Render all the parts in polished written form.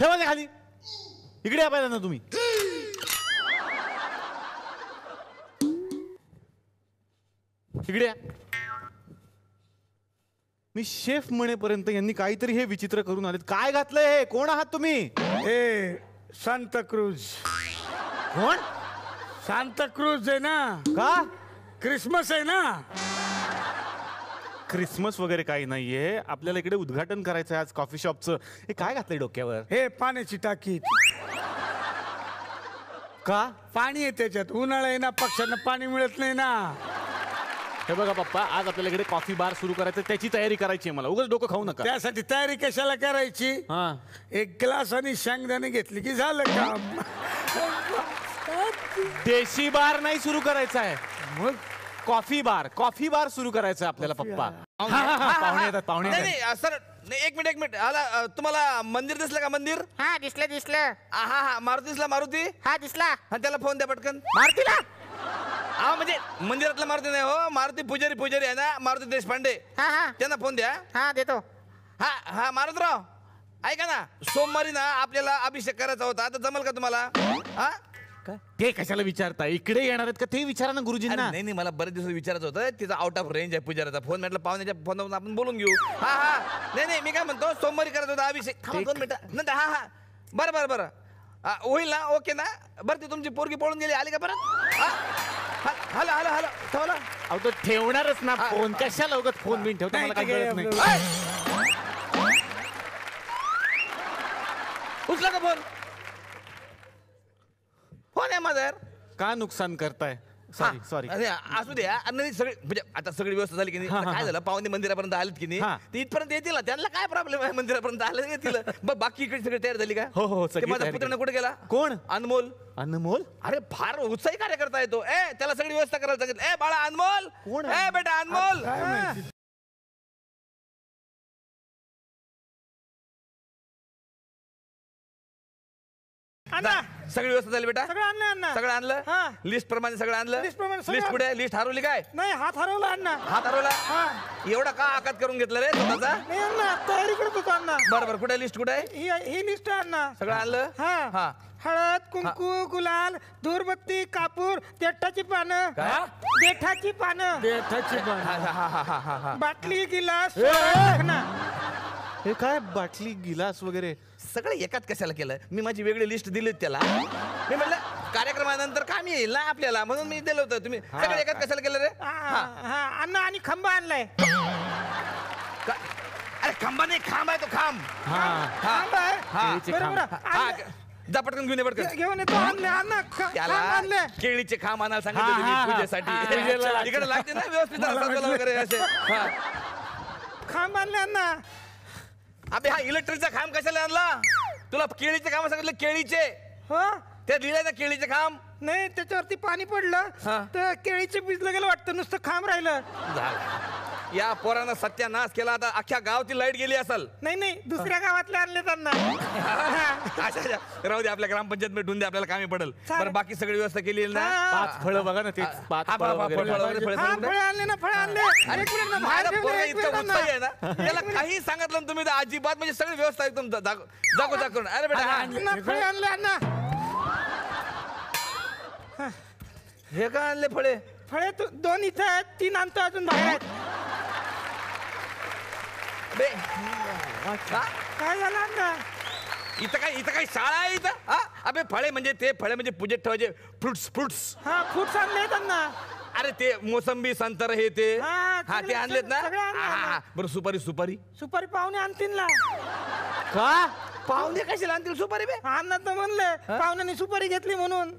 ठेवा ते खाली. इकडे या पाहिजे ना तुम्ही. इकडे या. मी शेफ म्हणेपर्यंत यांनी काहीतरी हे विचित्र करून आलेत. काय घातलंय हे? कोण आहात तुम्ही? ए सांताक्रूज. कोण? सांताक्रूज आहे ना. का? क्रिसमस आहे ना. क्रिसमस वगैरे काही नाहीये. आपल्याला इकडे उद्घाटन करायचं आहे आज कॉफी शॉपचं. हे काय घातलंय डोक्यावर? हे पाण्याची टाकी. का? पाणी आहे त्याच्यात. उन्हाळा आहे ना, पक्ष्यांना पाणी मिळत नाही ना. हे बघा पप्पा, आज आपल्याला इकडे कॉफी बार सुरू करायचं, त्याची तयारी करायची आहे मला. उगाच डोकं खाऊ नका. त्यासाठी तयारी कशाला करायची? हा, एक ग्लास आणि शेंगदाणे घेतली की झालं काम. देशी बार नाही सुरू करायचा आहे, मग कॉफी बार सुरू करायचं आहे आपल्याला पप्पा. पाहुणे येतात, पाहुणे येतात. नाही सर, एक मिनिट आला. तुम्हाला मंदिर दिसलं का? मंदिर? हा दिसलं. हा मारुती दिसला. मारुती? हा दिसला. हा त्याला फोन द्या पटकन. मारुतीला? हा म्हणजे मंदिरातला मारुती नाही हो, मारुती पुजारी आहे ना, मारुती देशपांडे. हा त्यांना फोन द्या. हा देतो. हा मारुतराव ऐका ना, सोमवारी ना आपल्याला अभिषेक करायचा होता. आता जमल का तुम्हाला? हा ते कशाला विचारता? इकडे येणार आहेत का ते विचारा ना गुरुजींना. नाही मला बरेच दिवस विचारायचं होतं. तिचा आउट ऑफ रेंज आहे पुजाराचा फोन. म्हटलं पाहुण्याच्या फोनवरून आपण बोलून घेऊ. हा नाही मी काय म्हणतो, सोमवारी करायचा होता अभिषेक. 2 मिनिटं नंतर. हा बरं होईल ना? ओके ना? बरं ती तुमची पोरगी पळून गेली, आली का परत? हॅलो ठेवला. अहो तो ठेवणारच ना फोन. कशाला उगाच फोन बिन ठेवता? मला काही कळत नाही. उचला का फोन आहे माझ्यावर. का नुकसान करताय? सॉरी. असू द्या. नाही सगळी म्हणजे आता सगळी व्यवस्था झाली की नाही. काय झालं, पाहुणे मंदिरापर्यंत आलेत की नाही, ते इथपर्यंत येतील ना. त्यांना काय प्रॉब्लेम आहे? मंदिरापर्यंत आले येतील. बाकी इकडे सगळी तयार झाली का? हो माझा पुत्र कुठे गेला? कोण? अनमोल. अरे फार उत्साही कार्यकर्ता येतो. त्याला सगळी व्यवस्था करायला सांगितलं. बाळा अनमोल. कोण? बेटा अनमोल. सगळी व्यवस्था झाली बेटा? सगळं आणलं. लिस्ट प्रमाणे सगळं आणलं. लिस्ट कुठे? लिस्ट हरवली काय? नाही, हात हरवला अण्णा. हात हरवला? एवढा का आकात करून घेतलं रे स्वतःचा? नाही अण्णा, तयारी करत होतो अण्णा. बरोबर. कुठे लिस्ट? कुठे? ही लिस्ट आहे अण्णा. सगळं आणलं. हा. हळद, कुंकू, गुलाल, धूरबत्ती, कापूर, देठाची पानं. देठाची पानं. बाटली, गिलास. हे काय बाटली गिलास वगैरे सगळं एकात कशाला केलं? मी माझी वेगळी लिस्ट दिली त्याला. मी म्हटलं कार्यक्रमानंतर काम येईल ना आपल्याला, म्हणून मी दिलं होतं. तुम्ही सगळं एकात कशाला केलं रे? अण्णा आणि खांबा आणलाय. अरे खांबा नाही, खांब आहे तो. खांब जा पटकन घेऊन ये. पटकन घेऊन येतो. त्याला केळीचे खांब आणायला सांगितलं पूजेसाठी. इकडे लागते ना व्यवस्थित वगैरे असे. खांब आणले अण्णा. अबे हा इलेक्ट्रिकचा खांब कशाला आणला? तुला केळीचे खांब सांगितलं. केळीचे ते दिले ना केळीचे खांब. नाही, त्याच्यावरती पाणी पडलं तर केळीचे भिजलं गेलं वाटतं. नुसतं खांब राहिलं. या पोरानं सत्यानाश केला. आता अख्ख्या गावाची लाईट गेली असेल. नाही, दुसऱ्या गावातले आणले त्यांना. अच्छा राहू दे, आपल्या ग्रामपंचायत भेटून दे, आपल्याला कामी पडेल. बरं बाकी सगळी व्यवस्था केली ना? 5 फळं बघा ना. ते 5 फळे आणले ना. फळे आणले. इतका उत्साही आहे ना, त्याला काही सांगितलं तुम्ही तर अजिबात म्हणजे सगळी व्यवस्था एकदम जागोजाग करून. अरे बेटा फळे आणले अण्णा. हे काय आणले फळे? फळे 2 इथं आहेत, 3 आणतो अजून बाहेर आहेत. काय झालं अण्णा? इथं काही शाळा आहे इथं? अबे फळे म्हणजे पूजेत ठेवायचे फ्रुट्स. फ्रुट्स आणले त्यांना. अरे ते मोसंबी, संतर हे ते. ते आणलेत ना. बरं सुपारी पाहुणे आणतील ना. का? पाहुणे कशाला आणतील सुपारी? अण्णा तर म्हणले पाहुण्यांनी सुपारी घेतली म्हणून.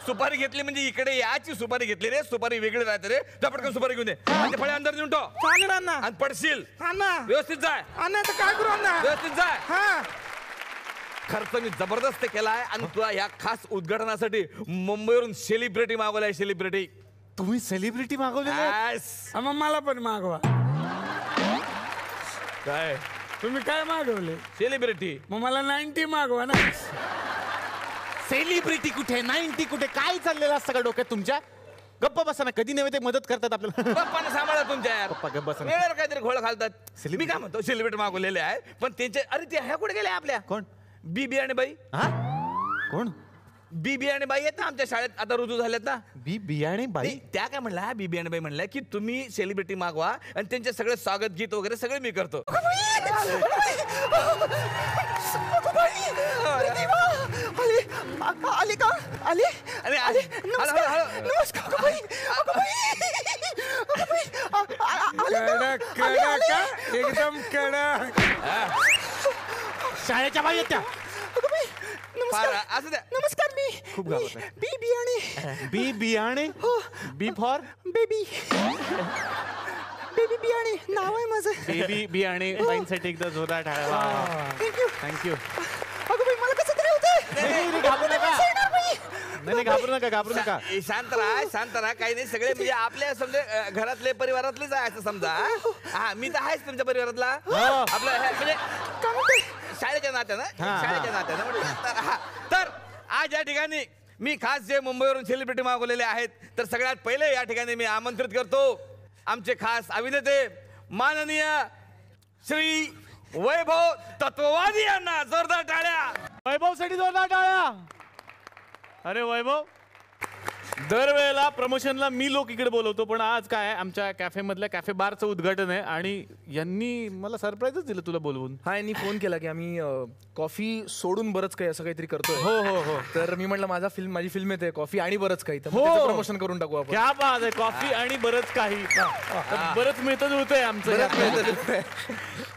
सुपारी घेतली म्हणजे इकडे याची सुपारी घेतली रे. सुपारी वेगळी राहते रे. पटकन सुपारी घेऊन ये. फळे अंदर देऊन ठेव. चालेल अण्णा. आणि पडशील अण्णा. व्यवस्थित जाय. अण्णा तर काय करू अण्णा? व्यवस्थित जाय. खर्च मी जबरदस्त केलाय. आणि तुला या खास उद्घाटनासाठी मुंबईवरून सेलिब्रिटी मागवलाय. सेलिब्रिटी. तुम्ही सेलिब्रिटी मागवले? मग मला पण मागवा. काय तुम्ही काय मागवले? सेलिब्रिटी. मग मला 90 मागवा ना. सेलिब्रिटी कुठे, 90 कुठे? काय चाललेलं असतं का डोक्यात तुमच्या? गप्प बसा ना, कधी नव्हे ते मदत करतात आपल्याला. पप्पाने सांभाळा तुमच्या यार. पप्पा गप्प बसा ना. वेळेवर काहीतरी घोळ घालतात. मी काय म्हणतो सेलिब्रिटी मागवलेले आहे पण त्यांचे अरे ते ह्या कुठे गेले आपल्या कोण? बीबी आणि बाई. हा कोण? बीबी आणि बाई आहेत ना आमच्या शाळेत आता रुजू झाल्यात ना. बियाणे बाई? नाही, त्या काय म्हणल्या बीबी आणि बाई म्हणल्या की तुम्ही सेलिब्रिटी मागवा आणि त्यांचे सगळे स्वागत गीत वगैरे सगळे मी करतो. आले का? आले? अरे नमस्कार एकदम कडक. शाळेच्या बाई आहेत त्या. असं द्या. नमस्कार, मी खूप गावात आहे. बी बियाणे. बी बियाणे? बी फॉर बेबी बेबी बियाणे नाव आहे माझं. बेबी बियाणे. बाईंसाठी एकदा जोरदार टाळ्या. थँक्यू. थँक्यू. अगं बाई मला कसं तरी होतंय. नाही घाबरू नका. नाही घाबरू नका. शांत राहा काही नाही सगळे म्हणजे आपल्या समजा घरातले परिवारातलेच आहे असं समजा. हा मी तर आहेच तुमच्या परिवारातला. आपलं म्हणजे शाळेच्या नात्यानं म्हटलं. तर आज या ठिकाणी मी खास जे मुंबईवरून सेलिब्रिटी मागवलेले आहेत तर सगळ्यात पहिले या ठिकाणी मी आमंत्रित करतो आमचे खास अभिनेते माननीय श्री वैभव तत्ववादी यांना. जोरदार टाळ्या. वैभवसाठी जोरदार टाळ्या. अरे वैभव, दरवेळेला प्रमोशनला मी लोक इकडे बोलवतो पण आज काय आहे, आमच्या कॅफे मधल्या कॅफे बारचं उद्घाटन आहे आणि यांनी मला सरप्राईजच दिलं तुला बोलवून. हा, यांनी फोन केला की आम्ही कॉफी सोडून बरंच काही असं काहीतरी करतोय. हो. तर मी म्हटलं माझी फिल्म येते कॉफी आणि बरंच काही, तर हो. प्रमोशन करून टाकू आपण. क्या बात आहे. कॉफी आणि बरंच काही. बरंच मिळतं जुळतंय आमचं.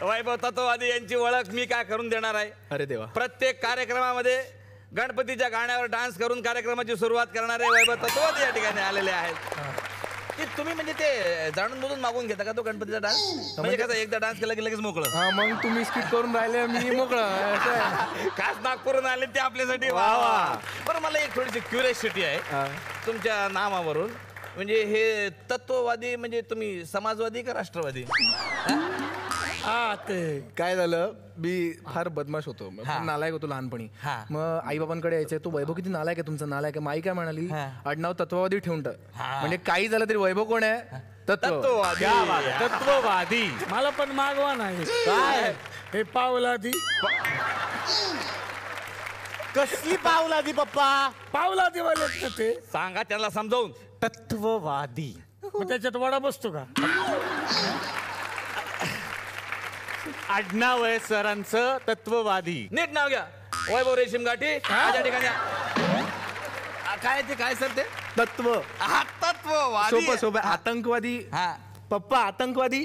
वैभव तत्ववादी यांची ओळख मी काय करून देणार आहे. अरे देवा. प्रत्येक कार्यक्रमामध्ये गणपतीच्या गाण्यावर डान्स करून कार्यक्रमाची सुरुवात करणारे वैभव तत्ववादी या ठिकाणी आलेले आहेत. की तुम्ही म्हणजे ते जाणून बोलून मागून घेता का तो गणपतीचा डान्स? म्हणजे कसं एकदा डान्स केला की लगेच मोकळं. हा, मग तुम्ही स्किट करून राहिले मी मोकळं. खास नागपूरहून आले ते आपल्यासाठी. वा वा. बरं मला एक थोडीशी क्युरियोसिटी आहे तुमच्या नावावरून. म्हणजे हे तत्ववादी म्हणजे तुम्ही समाजवादी का राष्ट्रवादी? हा, ते काय झालं, मी फार बदमाश होतो, नालायक होतो लहानपणी. मग आई बाबांकडे यायचंय, तो वैभव किती नालायक आहे तुमचा, नालायक आहे. माई काय म्हणाली, आडनाव तत्ववादी ठेवून टाक. म्हणजे काही झालं तरी वैभव कोण आहे? तत्ववादी. तत्ववादी. मला पण मागवा नाही. काय हे पावलादी. कसली पावलादी पप्पा? पावलादी वाले ना ते. सांगा त्यांना समजावून. तत्ववादी. मग त्याच्यात वडा बसतो का? आडनाव आहे सरांचं तत्ववादी. नीट नाव घ्या. वैभव रेशीम गाठी माझ्या ठिकाणी. काय ते काय सर ते? तत्व. हा तत्ववादी. सोपं आतंकवादी. हा पप्पा आतंकवादी.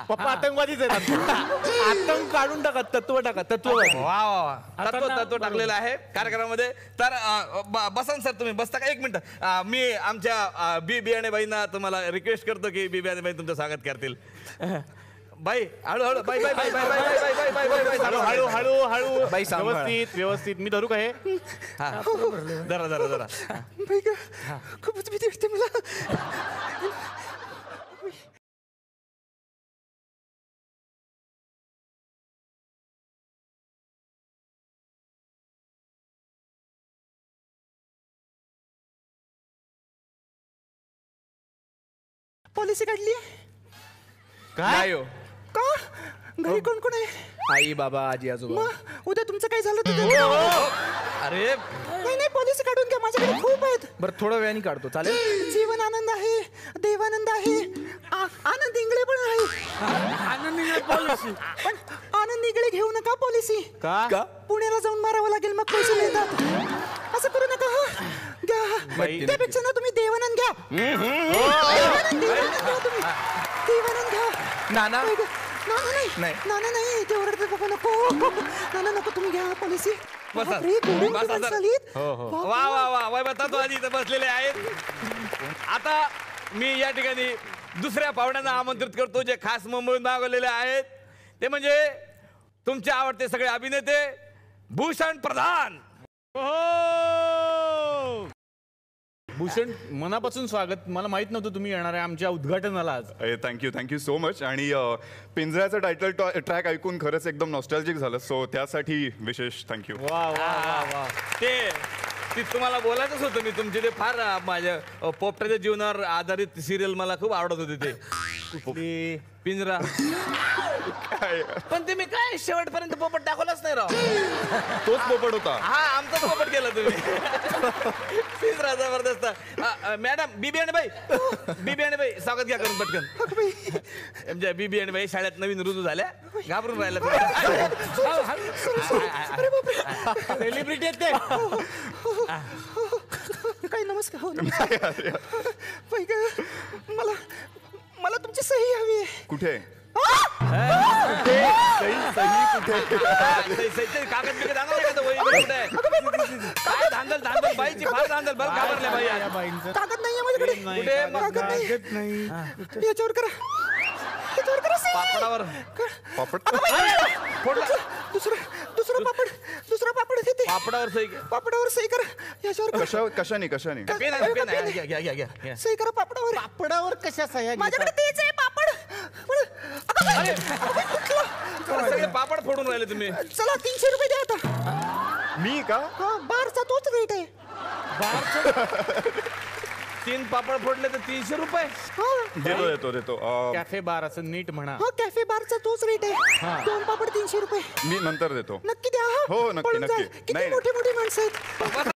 पप्पा आतंकवादीच आहेत. आतंक काढून टाका, तत्व टाका, तत्ववादी. वा तत्व टाकलेलं आहे कार्यक्रमामध्ये. तर बसन सर तुम्ही बसता का? एक मिनिट मी आमच्या बी बियाणे बाईंना तुम्हाला रिक्वेस्ट करतो की बी बियाणे बाई तुमचं स्वागत करतील. बाई हळूहळू. बाई बाई बाई बाई बाई बाई बाई बाई बाई बाई हळू बाई सांभाळा. व्यवस्थित. मी धरू का हे? जरा खूपच भीती वाटते मला. पॉलिसी काढली काय? का? घरी कोण कोण आहे? आई बाबा आजी आजोबा. मग उद्या तुमचं काय झालं तर अरे नाही पॉलिसी काढून घ्या, माझ्याकडे खूप आहेत. बरं थोड्या वेळाने काढतो, चालेल? जीवन आनंद आहे, देवानंद आहे, आनंद इंगळे पण आहे. आनंद इंगळे पॉलिसी. पण आनंद इंगळे घेऊ नका पॉलिसी. का? पुण्याला जाऊन मारावं लागेल मग पैसे मिळतात. असं करू नका. घ्या. त्यापेक्षा ना तुम्ही देवानंद घ्या. देवानंद घ्या. नाना नाही नाना नाही, ते ओरडते बाबा नको. नाना नको, तुम्ही घ्या पॉलिसी. बसा. वा वा वा वैभव तत्ववादी इथं बसलेले आहेत. आता मी या ठिकाणी दुसऱ्या पाहुण्यांना आमंत्रित करतो जे खास मुंबईहून मागवलेले आहेत. ते म्हणजे तुमचे आवडते सगळे अभिनेते भूषण प्रधान. भूषण, मनापासून स्वागत. मला माहित नव्हतं तुम्ही येणार आहे आमच्या उद्घाटनाला आज. Thank you so much. आणि पिंजऱ्याचं टायटल ट्रॅक ऐकून खरंच एकदम नॉस्टॅल्जिक झालं, सो त्यासाठी विशेष थँक्यू. वा वा वा वा. ते ती तुम्हाला बोलायचंच होतं मी तुमचे ते फार माझ्या पोपटाच्या जीवनावर आधारित सिरियल मला खूप आवडत होते ते कुठली पिंजरा पण तुम्ही काय शेवटपर्यंत पोपट दाखवलाच नाही राव तोच पोपट होता. हा आमचाच पोपट केला तुम्ही पिंजरा जबरदस्त मॅडम बीबी आणि बाई स्वागत घ्या करून पटकन आमच्या बीबी आणि बाई शाळेत नवीन रुजू झाल्या घाबरून राहिल्या सेलिब्रिटी आहेत ते काय नमस्कार हो नमस्कार बाई ग, मला तुमची सही हवी आहे. कुठे कागद बिगद आणा का तो वही कुठे आहे? काय धांदल बाईची फार धांदल बरं घाबरल्या बाई आज. कागद नाहीये माझ्याकडे. कुठे कागद नाही. याच्यावर करा सही. पापडावर पापड दुसरा पापड देते. पापडावर सही पापडावर सही करा. याच्यावर करा. कशाने पेन आहे, पेन आहे. घ्या. सही करा पापडावर. पापडावर कशा सह्या माझ्याकडे तेच आहे पापड. अरे सगळे पापड फोडून राहिले तुम्ही चला 300 रुपये द्या आता. मी का हा बारचा तोच रेट आहे. 3 पापड फोडले तर 300 रुपये देतो कॅफे बार असं नीट म्हणा. हा कॅफे बारचा तोच रेट आहे. 2 पापड 300 रुपये. मी नंतर देतो. नक्की द्या हा. हो, नक्की, पळून जाल. नक्की. किती नाही. मोठी माणसं आहेत.